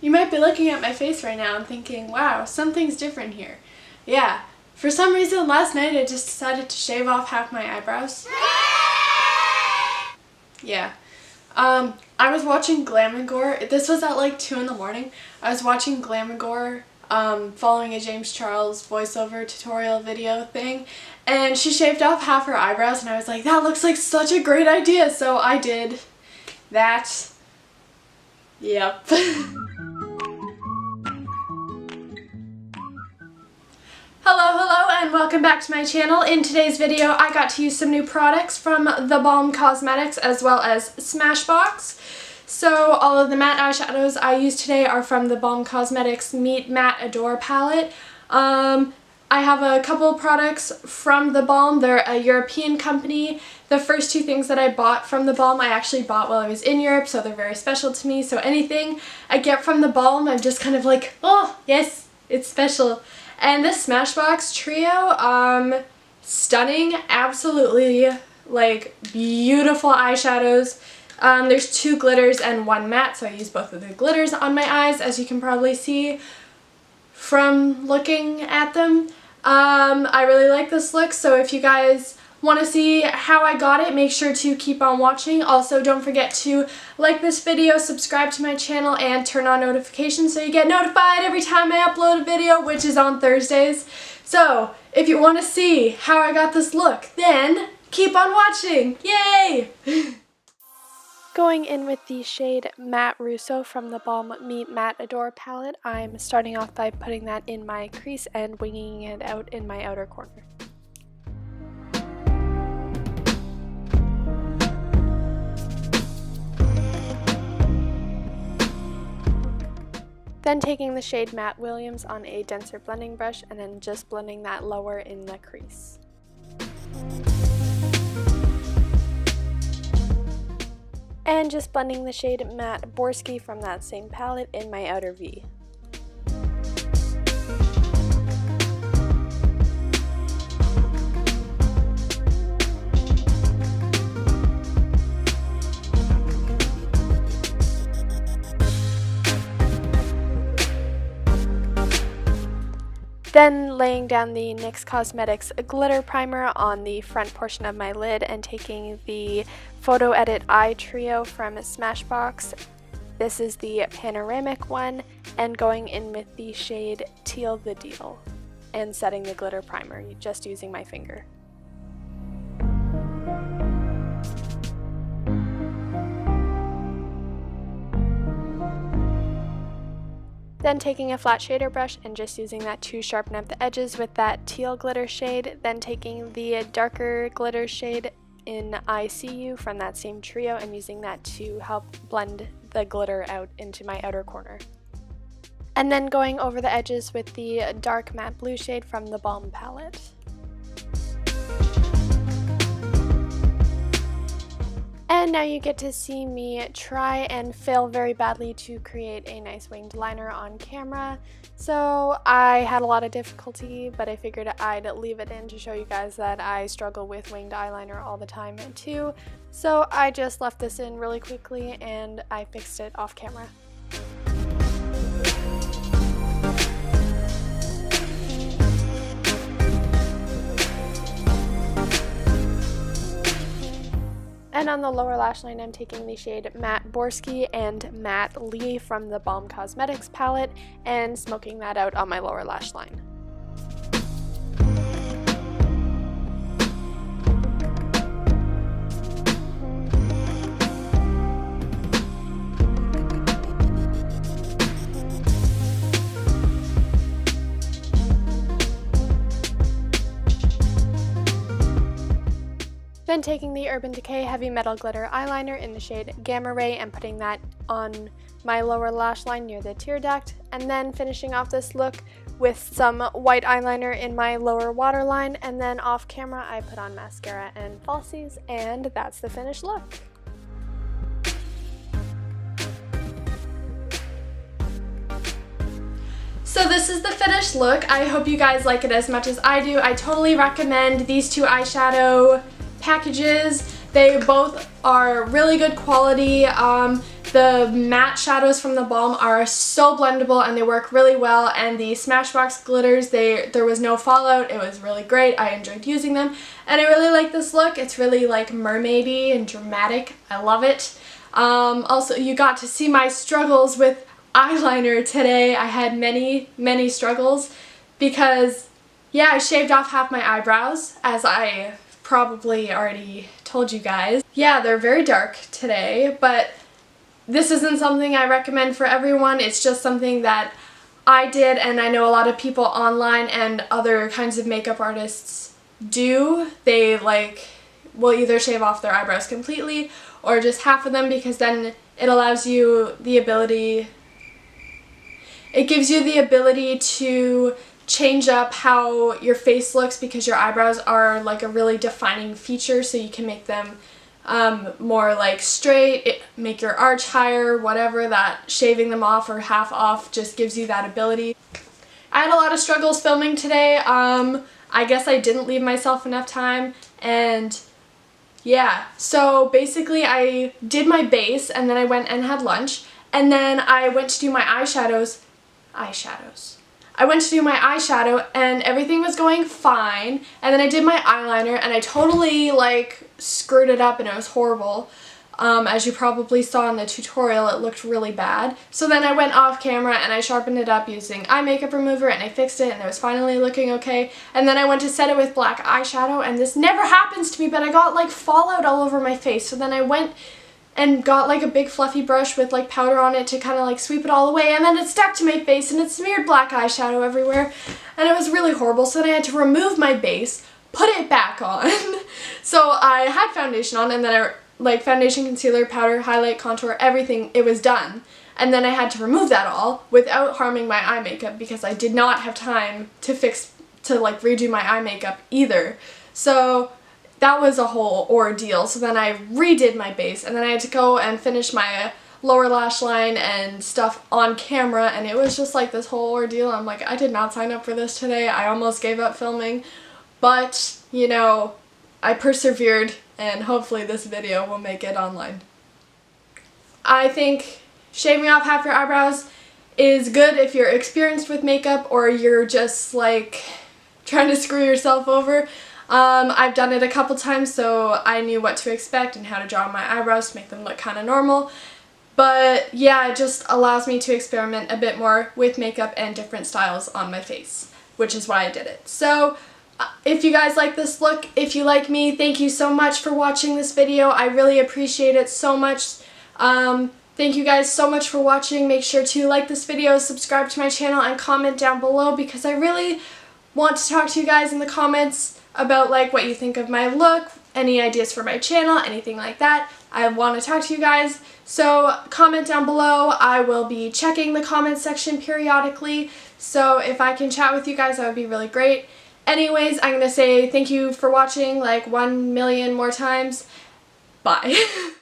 You might be looking at my face right now and thinking, wow, something's different here. Yeah, for some reason last night I just decided to shave off half my eyebrows. Yeah. I was watching Glam and Gore. This was at like 2 in the morning. I was watching Glam and Gore, following a James Charles voiceover tutorial video thing, and she shaved off half her eyebrows, and I was like, that looks like such a great idea, so I did that. Yep. Hello, and welcome back to my channel. In today's video, I got to use some new products from The Balm Cosmetics as well as Smashbox. So all of the matte eyeshadows I used today are from The Balm Cosmetics Meet Matte Adore palette. I have a couple of products from The Balm. They're a European company. The first two things that I bought from The Balm I actually bought while I was in Europe, so they're very special to me. So anything I get from The Balm, I'm just kind of like, oh, yes, it's special. And this Smashbox trio, stunning, absolutely, like, beautiful eyeshadows. There's 2 glitters and 1 matte, so I use both of the glitters on my eyes, as you can probably see from looking at them. I really like this look, so if you guys want to see how I got it, make sure to keep on watching. Also, don't forget to like this video, subscribe to my channel, and turn on notifications so you get notified every time I upload a video, which is on Thursdays. So, if you want to see how I got this look, then keep on watching! Yay! Going in with the shade Matte Russo from the Balm Meet Matte Adore palette, I'm starting off by putting that in my crease and winging it out in my outer corner. Then taking the shade Matte Williams on a denser blending brush and then just blending that lower in the crease. And just blending the shade Matte Borsky from that same palette in my outer V. Then laying down the NYX Cosmetics glitter primer on the front portion of my lid and taking the Photo Edit Eye Trio from Smashbox. This is the panoramic one, and going in with the shade Teal the Deal and setting the glitter primer, just using my finger. Then taking a flat shader brush and just using that to sharpen up the edges with that teal glitter shade. Then taking the darker glitter shade in I See You from that same trio and using that to help blend the glitter out into my outer corner. And then going over the edges with the dark matte blue shade from the Balm palette. And now you get to see me try and fail very badly to create a nice winged liner on camera. So I had a lot of difficulty, but I figured I'd leave it in to show you guys that I struggle with winged eyeliner all the time too. So I just left this in really quickly and I fixed it off camera. And on the lower lash line, I'm taking the shade Matte Borsky and Matte Lee from the Balm Cosmetics palette and smoking that out on my lower lash line. Then taking the Urban Decay Heavy Metal Glitter Eyeliner in the shade Gamma Ray and putting that on my lower lash line near the tear duct, and then finishing off this look with some white eyeliner in my lower waterline, and then off camera I put on mascara and falsies, and that's the finished look. So this is the finished look. I hope you guys like it as much as I do. I totally recommend these 2 eyeshadow packages. They both are really good quality. The The matte shadows from the balm are so blendable and they work really well, and the Smashbox glitters, there was no fallout. It was really great. I enjoyed using them and I really like this look. It's really like mermaidy and dramatic. I love it. Also, you got to see my struggles with eyeliner today. I had many struggles because, yeah, I shaved off half my eyebrows, as I probably already told you guys. Yeah, they're very dark today, but this isn't something I recommend for everyone. It's just something that I did, and I know a lot of people online and other kinds of makeup artists do. They will either shave off their eyebrows completely or just half of them, because then it allows you the ability, it gives you the ability to change up how your face looks, because your eyebrows are like a really defining feature, so you can make them more like straight, make your arch higher, whatever. That shaving them off or half off just gives you that ability. I had a lot of struggles filming today. I guess I didn't leave myself enough time, and yeah, so basically I did my base and then I went and had lunch, and then I went to do my eyeshadows. I went to do my eyeshadow and everything was going fine, and then I did my eyeliner and I totally screwed it up and it was horrible. As you probably saw in the tutorial, it looked really bad. So then I went off camera and I sharpened it up using eye makeup remover and I fixed it and it was finally looking okay. And then I went to set it with black eyeshadow, and this never happens to me, but I got fallout all over my face. So then I went and got a big fluffy brush with powder on it to kind of sweep it all away, and then it stuck to my face and it smeared black eyeshadow everywhere and it was really horrible. So then I had to remove my base, put it back on. So I had foundation on, and then foundation, concealer, powder, highlight, contour, everything, it was done. And then I had to remove that all without harming my eye makeup, because I did not have time to redo my eye makeup either. So that was a whole ordeal. So then I redid my base, and then I had to go and finish my lower lash line and stuff on camera, and it was just this whole ordeal. I'm like, I did not sign up for this today. I almost gave up filming, but you know, I persevered, and hopefully this video will make it online. I think shaving off half your eyebrows is good if you're experienced with makeup or you're just trying to screw yourself over. I've done it a couple times, so I knew what to expect and how to draw my eyebrows to make them look kind of normal. But yeah, it just allows me to experiment a bit more with makeup and different styles on my face, which is why I did it. So if you guys like this look, if you like me, thank you so much for watching this video. I really appreciate it so much. Thank you guys so much for watching. Make sure to like this video, subscribe to my channel, and comment down below, because I really want to talk to you guys in the comments about what you think of my look, any ideas for my channel, anything like that. I want to talk to you guys, so comment down below. I will be checking the comment section periodically, so if I can chat with you guys, that would be really great. Anyways, I'm going to say thank you for watching 1 million more times. Bye.